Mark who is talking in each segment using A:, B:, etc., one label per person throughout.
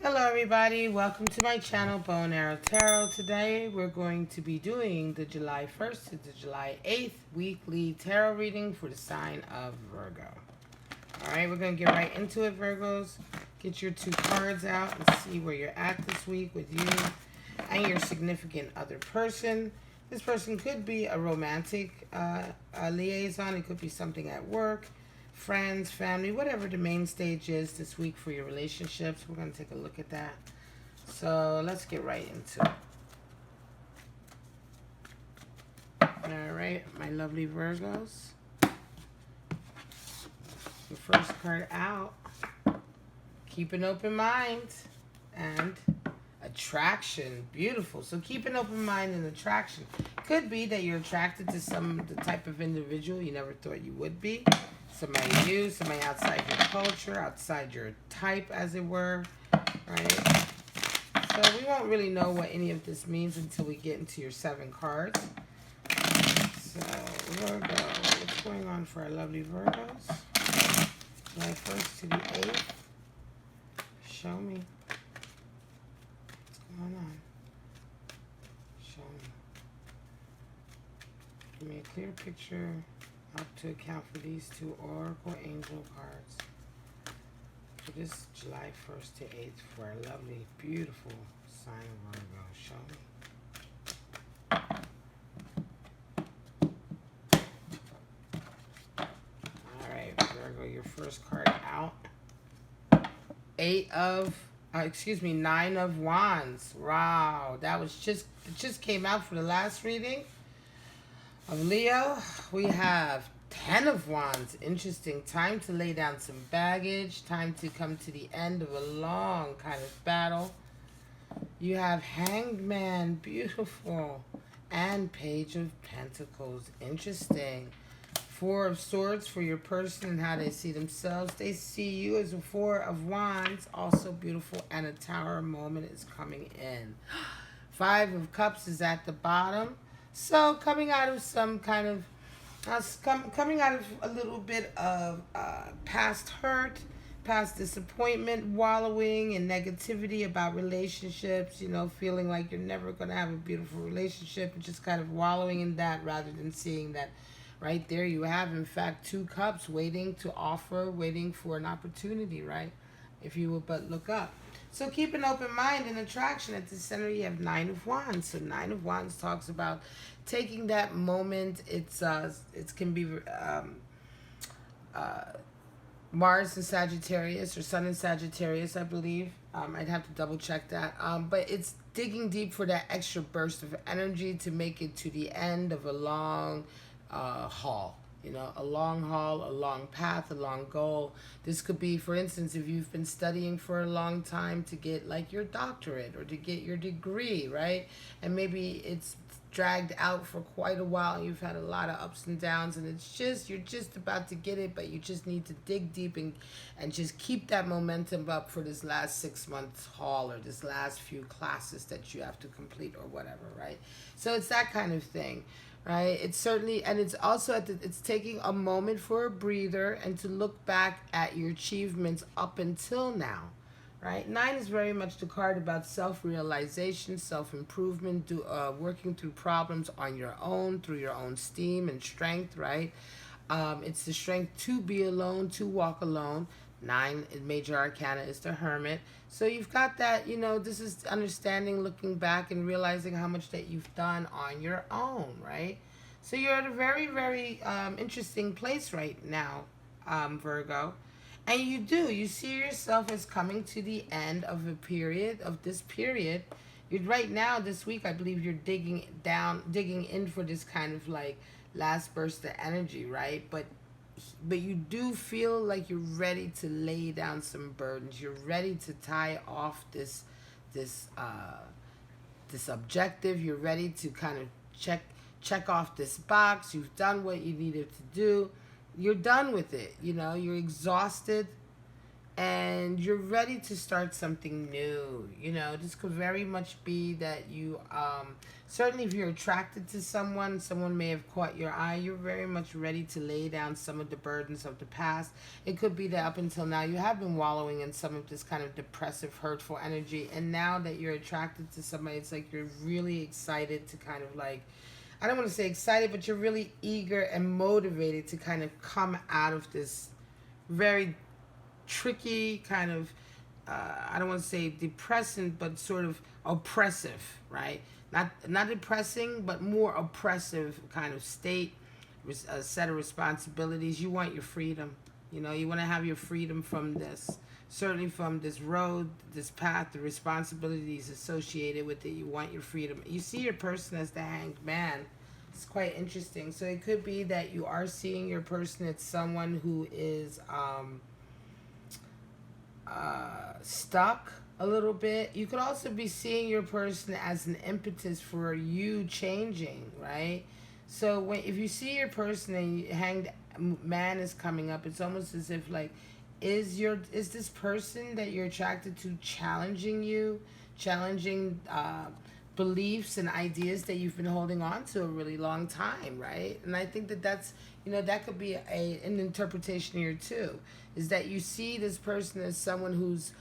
A: Hello everybody, welcome to my channel Bow and Arrow Tarot. Today we're going to be doing the July 1st to the July 8th weekly tarot reading for the sign of Virgo. Alright, we're going to get right into it, Virgos. Get your two cards out and see where you're at this week with you and your significant other person. This person could be a romantic liaison. It could be something at work, friends, family, whatever the main stage is this week for your relationships. We're going to take a look at that. So let's get right into it. All right, my lovely Virgos. The first card out. Keep an open mind and attraction. Beautiful. So keep an open mind and attraction. Could be that you're attracted to the type of individual you never thought you would be. Somebody new, somebody outside your culture, outside your type, as it were, right? So we won't really know what any of this means until we get into your 7 cards. So, Virgo, what's going on for our lovely Virgos? July 1st to the 8th. Show me. What's going on? Show me. Give me a clear picture. Help to account for these two Oracle Angel cards for this July 1st to 8th for our lovely, beautiful sign of Virgo. Show me. Alright, Virgo, your first card out. 9 of Wands. Wow, that was it just came out for the last reading of Leo. We have 10 of Wands. Interesting. Time to lay down some baggage. Time to come to the end of a long kind of battle. You have Hanged Man. Beautiful. And Page of Pentacles. Interesting. 4 of Swords for your person and how they see themselves. They see you as a 4 of Wands. Also beautiful. And a Tower moment is coming in. 5 of Cups is at the bottom. So coming out of some kind of, coming out of a little bit of past hurt, past disappointment, wallowing in negativity about relationships, you know, feeling like you're never going to have a beautiful relationship, and just kind of wallowing in that rather than seeing that right there you have, in fact, 2 cups waiting to offer, waiting for an opportunity, right? If you will but look up. So keep an open mind and attraction. At the center, you have 9 of Wands. So 9 of Wands talks about taking that moment. It can be Mars in Sagittarius or Sun in Sagittarius, I believe. I'd have to double check that. But it's digging deep for that extra burst of energy to make it to the end of a long haul. You know, a long haul, a long path, a long goal. This could be, for instance, if you've been studying for a long time to get like your doctorate or to get your degree, right? And maybe it's dragged out for quite a while. You've had a lot of ups and downs, and it's just, you're just about to get it, but you just need to dig deep and just keep that momentum up for this last 6 months haul or this last few classes that you have to complete or whatever, right? So it's that kind of thing. Right, it's certainly, and it's also it's taking a moment for a breather and to look back at your achievements up until now, right? 9 is very much the card about self-realization, self-improvement, working through problems on your own, through your own steam and strength, right? It's the strength to be alone, to walk alone. 9 in Major Arcana is the Hermit. So you've got that, you know, this is understanding, looking back and realizing how much that you've done on your own, right? So you're at a very, very interesting place right now, Virgo. And you see yourself as coming to the end of a period, of this period. You're right now, this week, I believe you're digging in for this kind of like last burst of energy, right? But you do feel like you're ready to lay down some burdens. You're ready to tie off this objective. You're ready to kind of check off this box. You've done what you needed to do. You're done with it. You know, you're exhausted. and you're ready to start something new. You know, this could very much be that you, certainly if you're attracted to someone, someone may have caught your eye, you're very much ready to lay down some of the burdens of the past. It could be that up until now you have been wallowing in some of this kind of depressive, hurtful energy, and now that you're attracted to somebody, it's like you're really excited to kind of like, I don't want to say excited, but you're really eager and motivated to kind of come out of this very tricky kind of, I don't want to say depressing, but sort of oppressive, right? Not depressing, but more oppressive kind of state, a set of responsibilities. You want your freedom. You know, you want to have your freedom from this. Certainly from this road, this path, the responsibilities associated with it. You want your freedom. You see your person as the hanged man. It's quite interesting. So it could be that you are seeing your person as someone who is stuck a little bit. You could also be seeing your person as an impetus for you changing, right? So when if you see your person and hanged man is coming up, it's almost as if like, is this person that you're attracted to challenging you, challenging beliefs and ideas that you've been holding on to a really long time, right? And I think that that's, you know, that could be an interpretation here too, is that you see this person as someone who's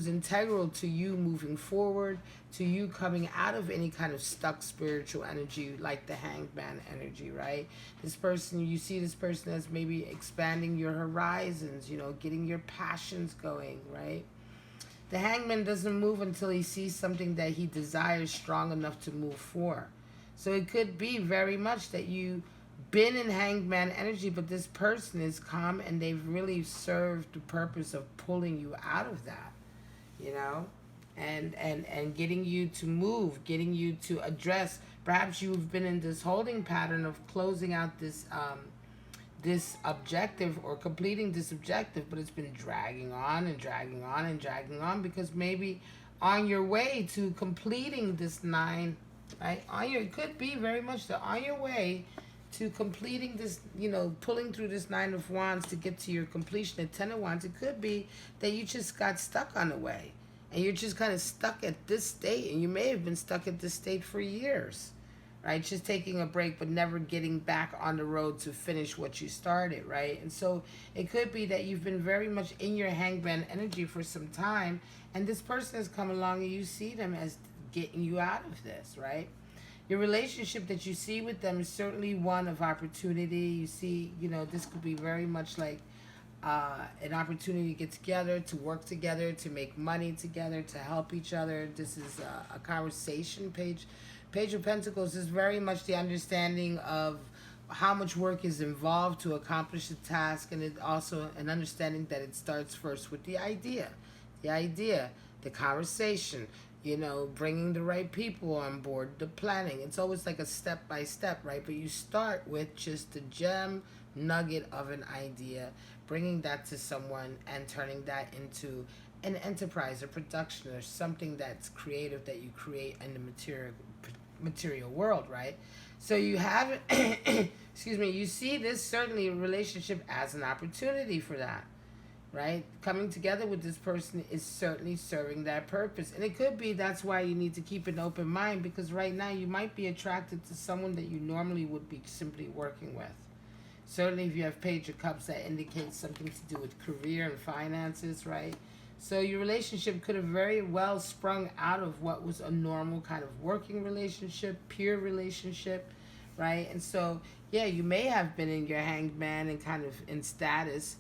A: integral to you moving forward, to you coming out of any kind of stuck spiritual energy like the hanged man energy, right? This person, you see this person as maybe expanding your horizons, you know, getting your passions going, right? The hangman doesn't move until he sees something that he desires strong enough to move for. So it could be very much that you been in hangman energy, but this person is calm and they've really served the purpose of pulling you out of that, you know, and getting you to move, getting you to address. Perhaps you've been in this holding pattern of closing out this this objective or completing this objective, but it's been dragging on and dragging on and dragging on, because maybe on your way to completing this 9, right? It could be very much that on your way to completing this, you know, pulling through this 9 of Wands to get to your completion at 10 of Wands, it could be that you just got stuck on the way and you're just kind of stuck at this state, and you may have been stuck at this state for years, right? Just taking a break but never getting back on the road to finish what you started, right? And so it could be that you've been very much in your hangman energy for some time, and this person has come along and you see them as getting you out of this, right? Your relationship that you see with them is certainly one of opportunity. You see, you know, this could be very much like an opportunity to get together, to work together, to make money together, to help each other. This is a conversation page. Page of Pentacles is very much the understanding of how much work is involved to accomplish a task, and it also an understanding that it starts first with the idea, the conversation, you know, bringing the right people on board, the planning. It's always like a step by step, right? But you start with just the gem nugget of an idea, bringing that to someone and turning that into an enterprise, a production, or something that's creative that you create in the material world, right? So you have excuse me, you see this certainly relationship as an opportunity for that, right? Coming together with this person is certainly serving that purpose. And it could be that's why you need to keep an open mind, because right now you might be attracted to someone that you normally would be simply working with. Certainly if you have Page of Cups, that indicates something to do with career and finances, right? So your relationship could have very well sprung out of what was a normal kind of working relationship, peer relationship, right? And so, yeah, you may have been in your hanged man and kind of in status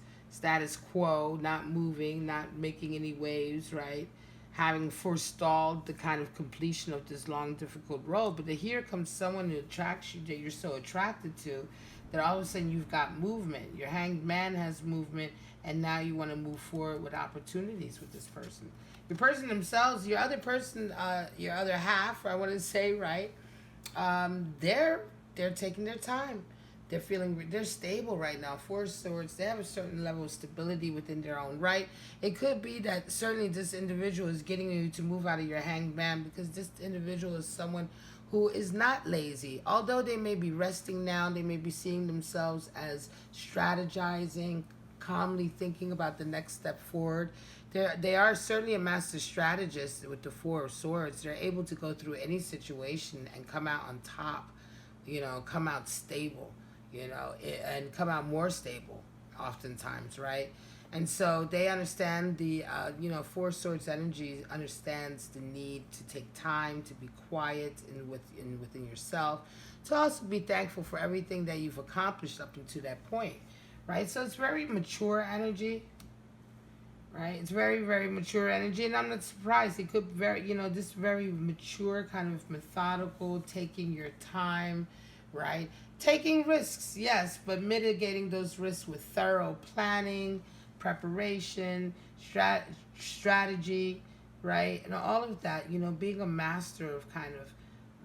A: quo, not moving, not making any waves, right? Having forestalled the kind of completion of this long, difficult road. But here comes someone who attracts you, that you're so attracted to, that all of a sudden you've got movement. Your hanged man has movement, and now you want to move forward with opportunities with this person. Your person themselves, your other person, your other half, I want to say, right? They're taking their time. They're stable right now. 4 of Swords, they have a certain level of stability within their own right. It could be that certainly this individual is getting you to move out of your hanged man, because this individual is someone who is not lazy. Although they may be resting now, they may be seeing themselves as strategizing, calmly thinking about the next step forward. They are certainly a master strategist with the Four of Swords. They're able to go through any situation and come out on top, come out stable, and come out more stable oftentimes, right? And so they understand the, Four Swords energy understands the need to take time to be quiet within yourself, to also be thankful for everything that you've accomplished up until that point, right? So it's very mature energy, right? It's very, very mature energy, and I'm not surprised. It could this very mature, kind of methodical, taking your time, right? Taking risks, yes, but mitigating those risks with thorough planning, preparation, strategy, right? And all of that, being a master of kind of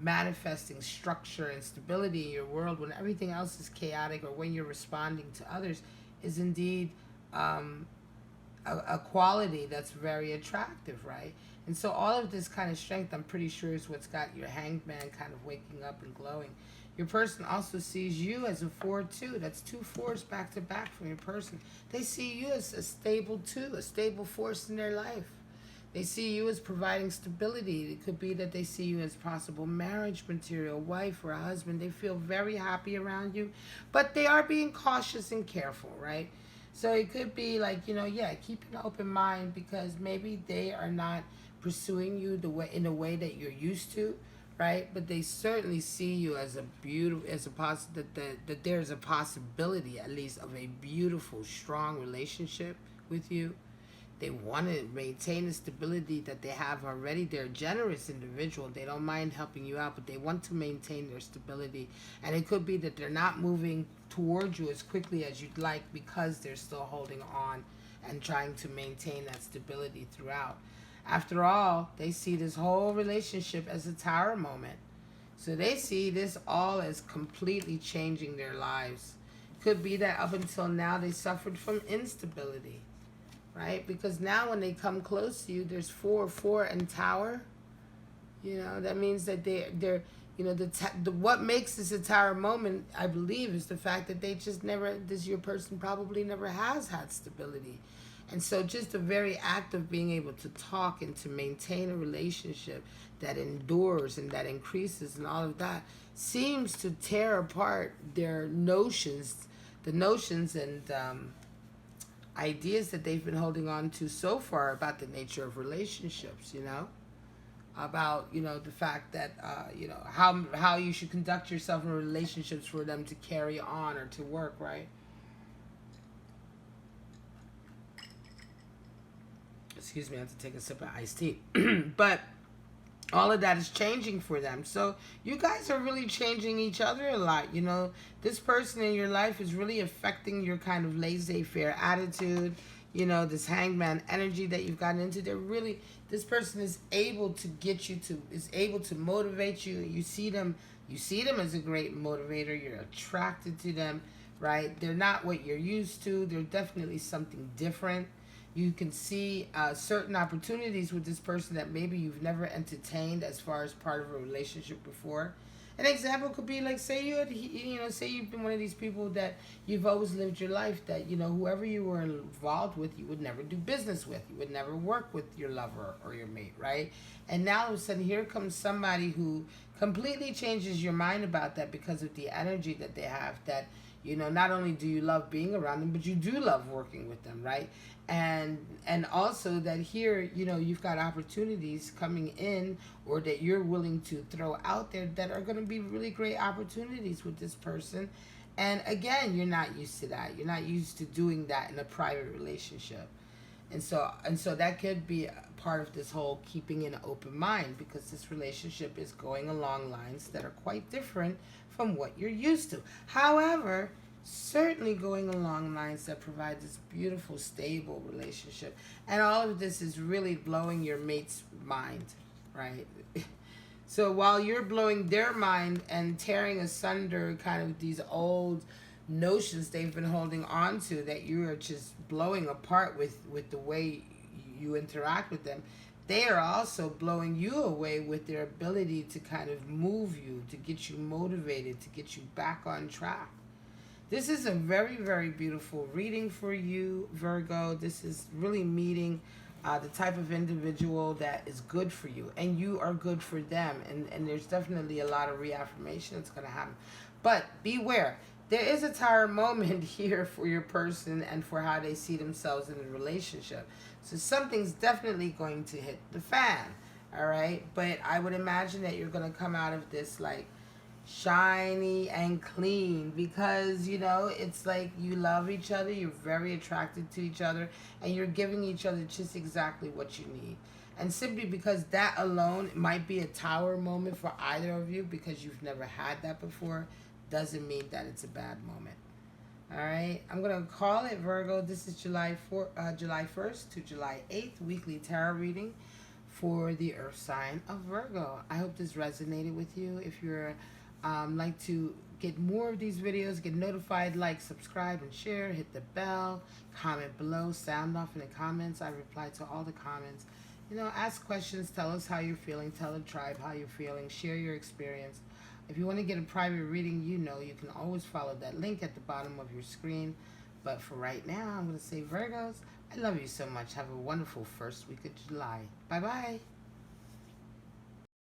A: manifesting structure and stability in your world when everything else is chaotic, or when you're responding to others, is indeed a quality that's very attractive, right? And so all of this kind of strength, I'm pretty sure, is what's got your Hanged Man kind of waking up and glowing. Your person also sees you as a 4-2. That's 2 4s back to back from your person. They see you as a stable 2, a stable force in their life. They see you as providing stability. It could be that they see you as possible marriage material, wife or a husband. They feel very happy around you, but they are being cautious and careful, right? So it could be like, keep an open mind, because maybe they are not pursuing you in a way that you're used to, right? But they certainly see you as that there's a possibility, at least, of a beautiful, strong relationship with you. They want to maintain the stability that they have already. They're a generous individual. They don't mind helping you out, but they want to maintain their stability. And it could be that they're not moving towards you as quickly as you'd like, because they're still holding on and trying to maintain that stability throughout. After all, they see this whole relationship as a Tower moment. So they see this all as completely changing their lives. Could be that up until now they suffered from instability, right? Because now when they come close to you, there's 4 and Tower. That means that they're what makes this a Tower moment, I believe, is the fact that they just never, your person probably never has had stability. And so just the very act of being able to talk and to maintain a relationship that endures and that increases and all of that seems to tear apart their notions, and ideas that they've been holding on to so far about the nature of relationships, about, the fact that, how you should conduct yourself in relationships for them to carry on or to work, right? Excuse me, I have to take a sip of iced tea. But all of that is changing for them. So you guys are really changing each other a lot. This person in your life is really affecting your kind of laissez-faire attitude, this hangman energy that you've gotten into. This person is able to is able to motivate you. You see them as a great motivator. You're attracted to them, right? They're not what you're used to. They're definitely something different. You can see certain opportunities with this person that maybe you've never entertained as far as part of a relationship before. An example could be like, say you've been one of these people that you've always lived your life that, whoever you were involved with, you would never do business with. You would never work with your lover or your mate, right? And now all of a sudden here comes somebody who completely changes your mind about that, because of the energy that they have, that, not only do you love being around them, but you do love working with them, right? And also that here, you've got opportunities coming in, or that you're willing to throw out there, that are going to be really great opportunities with this person. And again, you're not used to that. You're not used to doing that in a private relationship. And so that could be a part of this whole keeping an open mind, because this relationship is going along lines that are quite different from what you're used to. However, certainly going along lines that provide this beautiful, stable relationship. And all of this is really blowing your mate's mind, right? So while you're blowing their mind and tearing asunder kind of these old notions they've been holding on to, that you are just blowing apart with the way you interact with them, they are also blowing you away with their ability to kind of move you, to get you motivated, to get you back on track. This is a very, very beautiful reading for you, Virgo. This is really meeting the type of individual that is good for you, and you are good for them. And there's definitely a lot of reaffirmation that's going to happen. But beware, there is a Tower moment here for your person and for how they see themselves in a relationship. So something's definitely going to hit the fan, all right? But I would imagine that you're going to come out of this like shiny and clean, because you know it's like you love each other, you're very attracted to each other, and you're giving each other just exactly what you need. And simply because that alone might be a Tower moment for either of you, because you've never had that before, doesn't mean that it's a bad moment. All right, I'm gonna call it, Virgo. This is July 1st to July 8th weekly tarot reading for the Earth sign of Virgo. I hope this resonated with you. If you're like to get more of these videos, get notified, like, subscribe, and share. Hit the bell. Comment below. Sound off in the comments. I reply to all the comments. You know, ask questions. Tell us how you're feeling. Tell the tribe how you're feeling. Share your experience. If you want to get a private reading, you know you can always follow that link at the bottom of your screen. But for right now, I'm going to say, Virgos, I love you so much. Have a wonderful first week of July. Bye-bye.